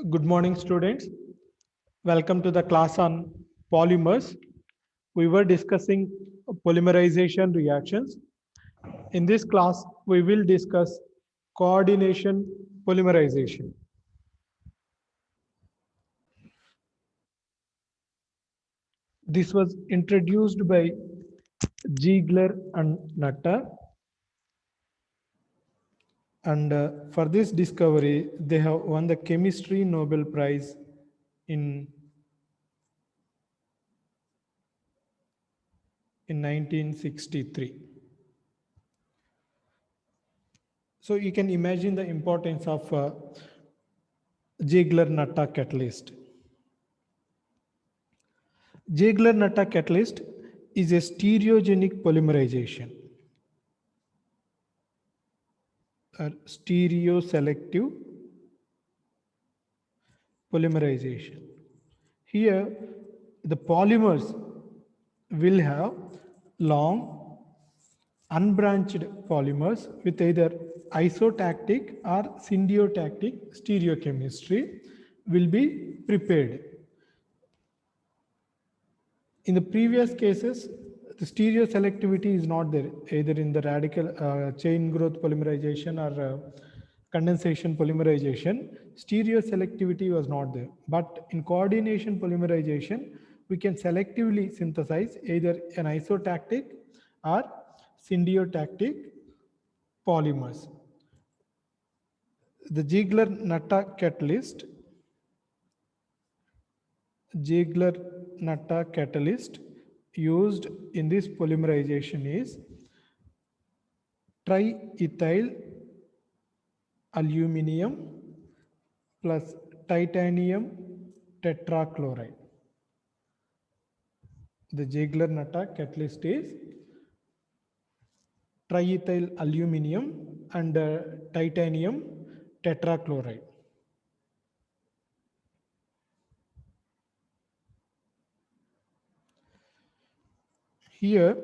Good morning, students. Welcome to the class on polymers. We were discussing polymerization reactions. In this class, we will discuss coordination polymerization. This was introduced by Ziegler and Nutter. And for this discovery, they have won the Chemistry Nobel Prize in 1963. So you can imagine the importance of Ziegler-Natta catalyst. Ziegler-Natta catalyst is a stereogenic polymerization, or stereoselective polymerization. Here, the polymers will have long, unbranched polymers with either isotactic or syndiotactic stereochemistry will be prepared. In the previous cases, the stereoselectivity is not there, either in the radical chain growth polymerization or condensation polymerization. Stereoselectivity was not there. But in coordination polymerization, we can selectively synthesize either an isotactic or syndiotactic polymers. The Ziegler-Natta catalyst Ziegler-Natta catalyst used in this polymerization is triethyl aluminium plus titanium tetrachloride. The Ziegler-Natta catalyst is triethyl aluminium and titanium tetrachloride. Here,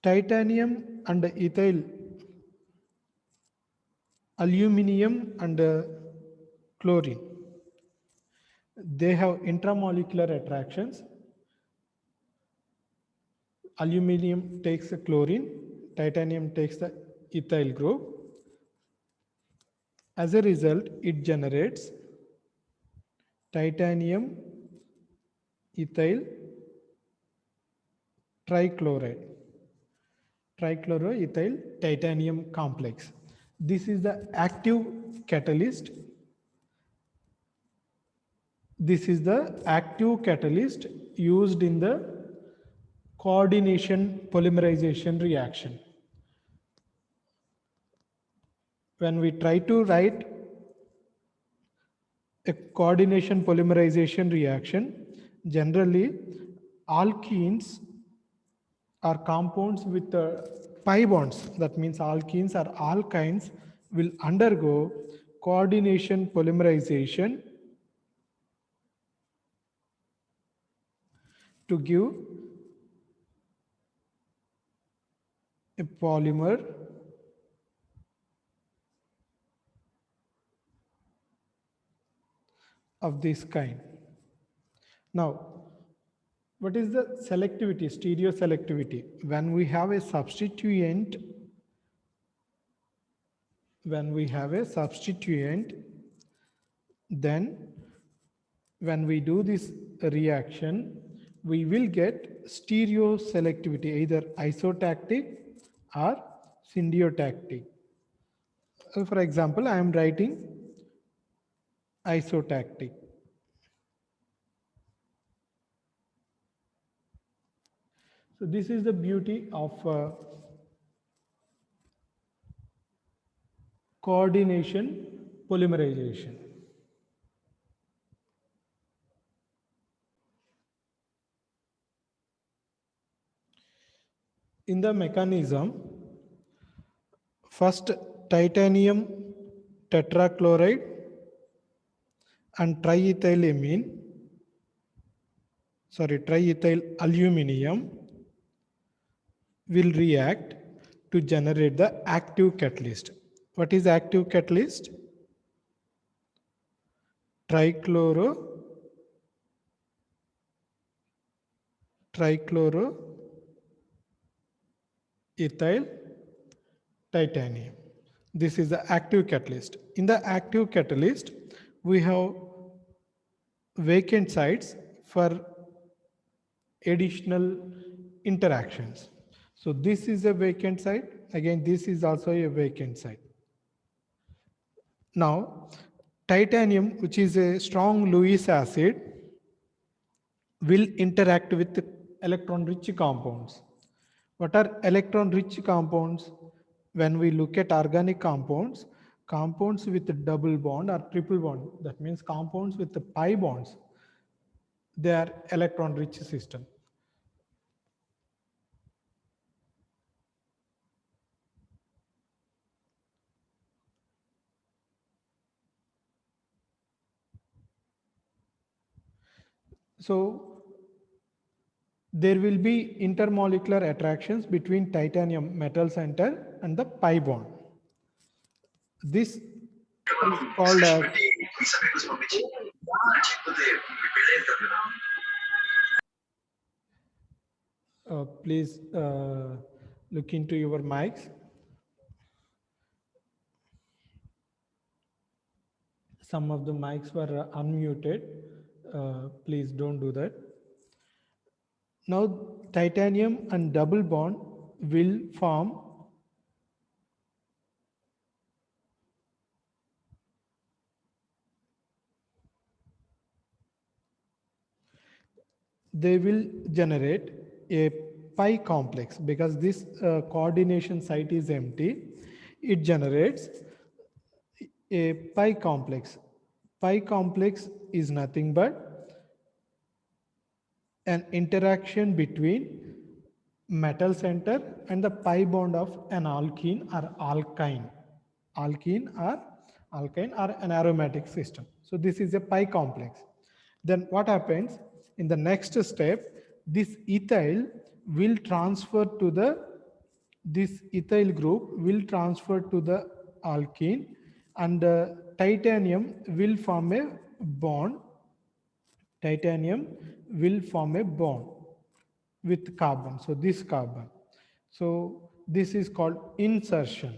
titanium and ethyl aluminium and chlorine, they have intramolecular attractions. Aluminium takes the chlorine, titanium takes the ethyl group. As a result, it generates titanium ethyl trichloride, trichloroethyl titanium complex. This is the active catalyst. This is the active catalyst used in the coordination polymerization reaction. When we try to write a coordination polymerization reaction, generally alkenes are compounds with pi bonds. That means alkenes or alkynes will undergo coordination polymerization to give a polymer of this kind. Now, what is the selectivity, stereoselectivity? When we have a substituent, then when we do this reaction, we will get stereoselectivity, either isotactic or syndiotactic. For example, I am writing isotactic. So this is the beauty of coordination polymerization. In the mechanism, first titanium tetrachloride and triethyl aluminum will react to generate the active catalyst. What is active catalyst? Trichloroethyl titanium. This is the active catalyst. In the active catalyst, we have vacant sites for additional interactions. So this is a vacant site. Again, this is also a vacant site. Now, titanium, which is a strong Lewis acid, will interact with electron-rich compounds. What are electron-rich compounds? When we look at organic compounds, compounds with double bond or triple bond, that means compounds with the pi bonds, they are electron-rich system. So there will be intermolecular attractions between titanium metal center and the pi bond. This is called as please look into your mics. Some of the mics were unmuted. Please don't do that. Now, titanium and double bond will form they will generate a pi complex because this coordination site is empty. It generates a pi complex. Pi complex is nothing but an interaction between metal center and the pi bond of an alkene or alkyne. Alkene or an aromatic system. So this is a pi complex. Then what happens in the next step? This ethyl will transfer to this ethyl group will transfer to the alkene, and titanium will form a bond. Titanium will form a bond with carbon. So this carbon. So this is called insertion.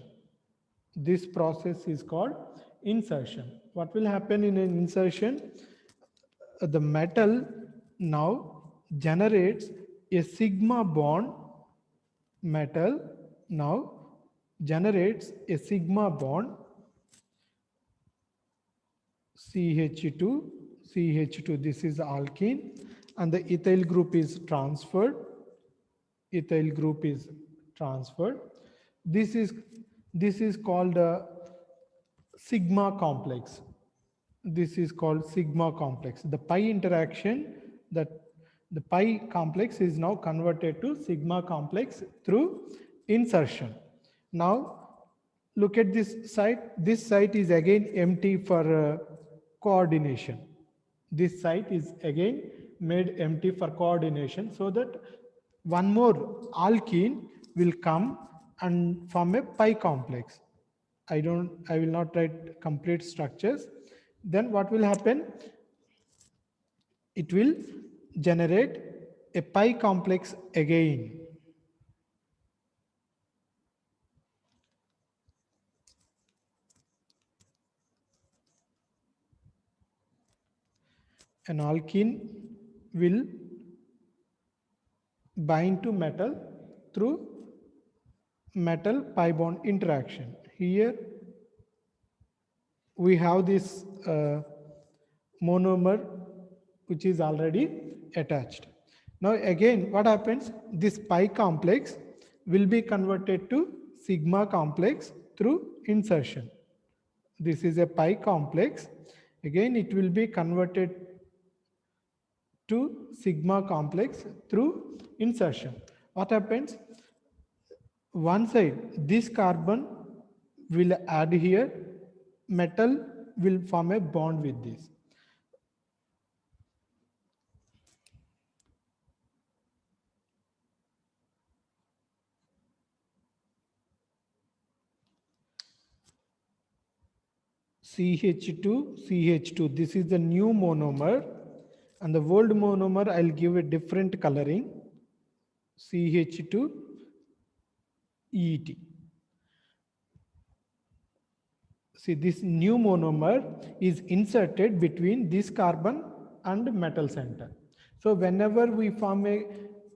This process is called insertion. What will happen in an insertion? The metal now generates a sigma bond. Metal now generates a sigma bond CH2, CH2, this is alkene, and the ethyl group is transferred. Ethyl group is transferred. This is called a sigma complex. This is called sigma complex. The pi interaction, that the pi complex is now converted to sigma complex through insertion. Now look at this site. This site is again empty for coordination. This site is again made empty for coordination, so that one more alkene will come and form a pi complex. I will not write complete structures. Then what will happen? It will generate a pi complex again. An alkene will bind to metal through metal pi bond interaction. Here we have this monomer which is already attached. Now again, what happens? This pi complex will be converted to sigma complex through insertion. This is a pi complex. Again, it will be converted to sigma complex through insertion. What happens? One side, this carbon will add here, metal will form a bond with this. CH2, CH2, this is the new monomer, and the old monomer I'll give a different coloring, CH2 ET. See, this new monomer is inserted between this carbon and metal center. So whenever we form a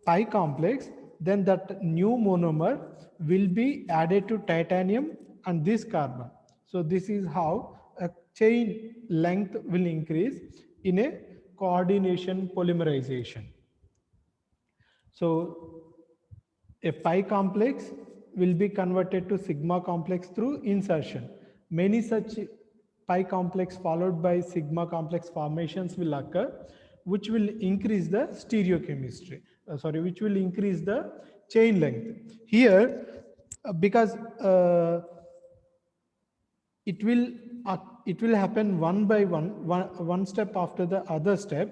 pi complex, then that new monomer will be added to titanium and this carbon. So this is how a chain length will increase in a coordination polymerization. So a pi complex will be converted to sigma complex through insertion. Many such pi complex followed by sigma complex formations will occur, which will increase the stereochemistry. Which will increase the chain length. Here, because it will happen one by one step after the other step.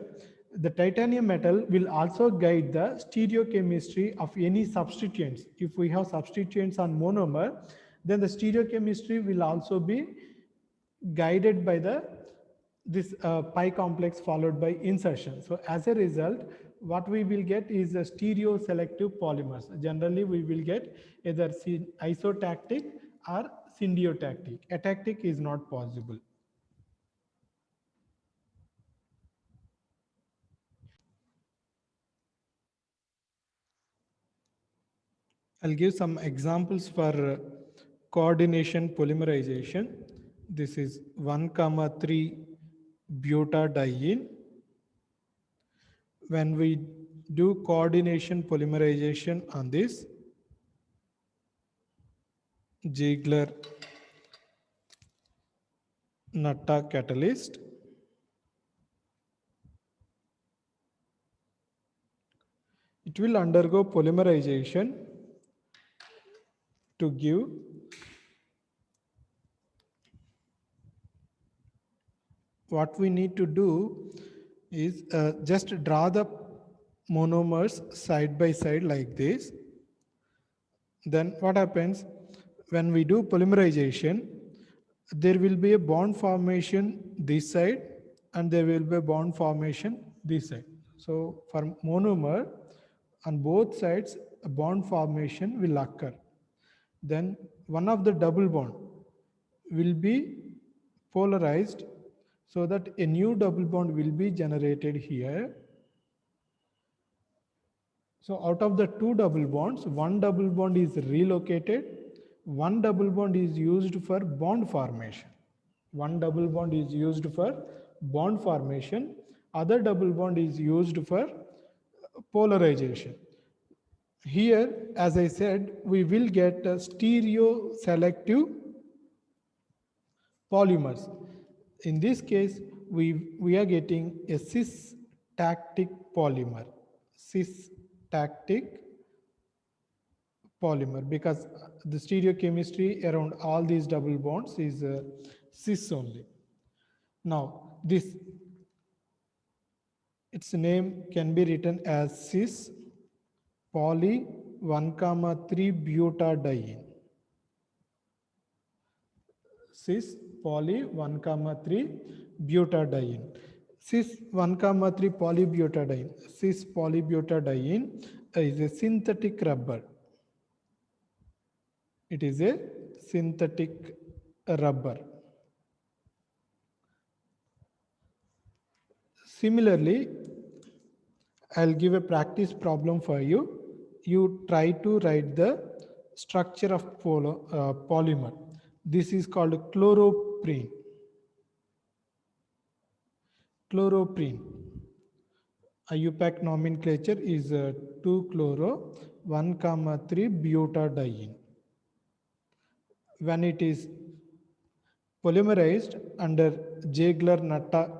The titanium metal will also guide the stereochemistry of any substituents. If we have substituents on monomer, then the stereochemistry will also be guided by this pi complex followed by insertion. So as a result, what we will get is a stereo-selective polymers. Generally, we will get either isotactic or syndiotactic. Atactic is not possible. I'll give some examples for coordination polymerization. This is 1,3 butadiene. When we do coordination polymerization on this Ziegler-Natta catalyst, it will undergo polymerization to give what we need to do is just draw the monomers side by side like this. Then what happens when we do polymerization, there will be a bond formation this side and there will be a bond formation this side. So for monomer, on both sides a bond formation will occur. Then one of the double bond will be polarized so that a new double bond will be generated here. So out of the two double bonds, one double bond is relocated, one double bond is used for bond formation. One double bond is used for bond formation, other double bond is used for polarization. Here, as I said, we will get a stereo selective polymers. In this case, we are getting a cis-tactic polymer. Cis-tactic polymer, because the stereochemistry around all these double bonds is cis only. Now, its name can be written as cis poly 1,3 butadiene. Cis poly 1,3 butadiene. Cis 1,3 polybutadiene. Cis polybutadiene is a synthetic rubber. It is a synthetic rubber. Similarly, I'll give a practice problem for you. You try to write the structure of polymer. This is called chloroprene. Chloroprene. IUPAC nomenclature is 2-chloro 1,3 butadiene. When it is polymerized under Ziegler-Natta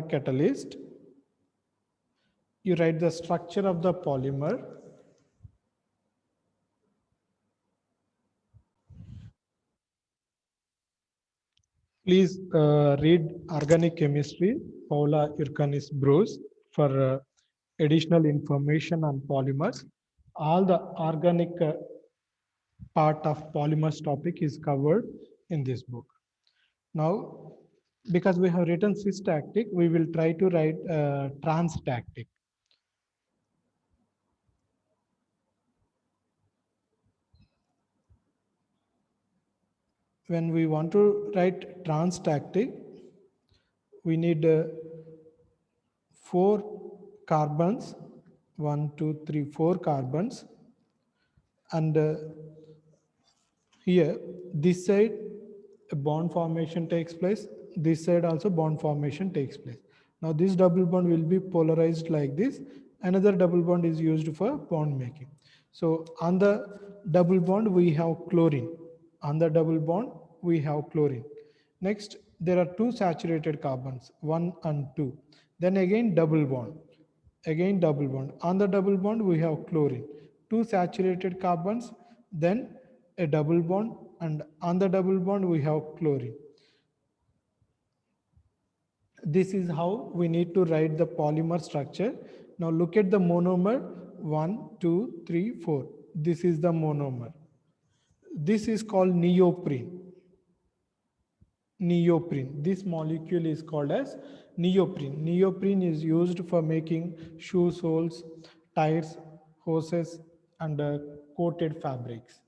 catalyst, you write the structure of the polymer. Please read Organic Chemistry, Paula Urkanis Bruce, for additional information on polymers. All the organic part of polymers topic is covered in this book. Now, because we have written cis-tactic, we will try to write trans-tactic. When we want to write trans-tactic, we need 4 carbons, 4 carbons, and here this side a bond formation takes place, this side also bond formation takes place. Now this double bond will be polarized like this, another double bond is used for bond making. So on the double bond we have chlorine, on the double bond we have chlorine. Next there are 2 saturated carbons, 1 and 2, then again double bond, again double bond, on the double bond we have chlorine, 2 saturated carbons, then a double bond, and on the double bond we have chlorine. This is how we need to write the polymer structure. Now look at the monomer, 1 2 3 4, this is the monomer. This is called neoprene. Neoprene, this molecule is called as neoprene. Neoprene is used for making shoe soles, tires, hoses, and coated fabrics.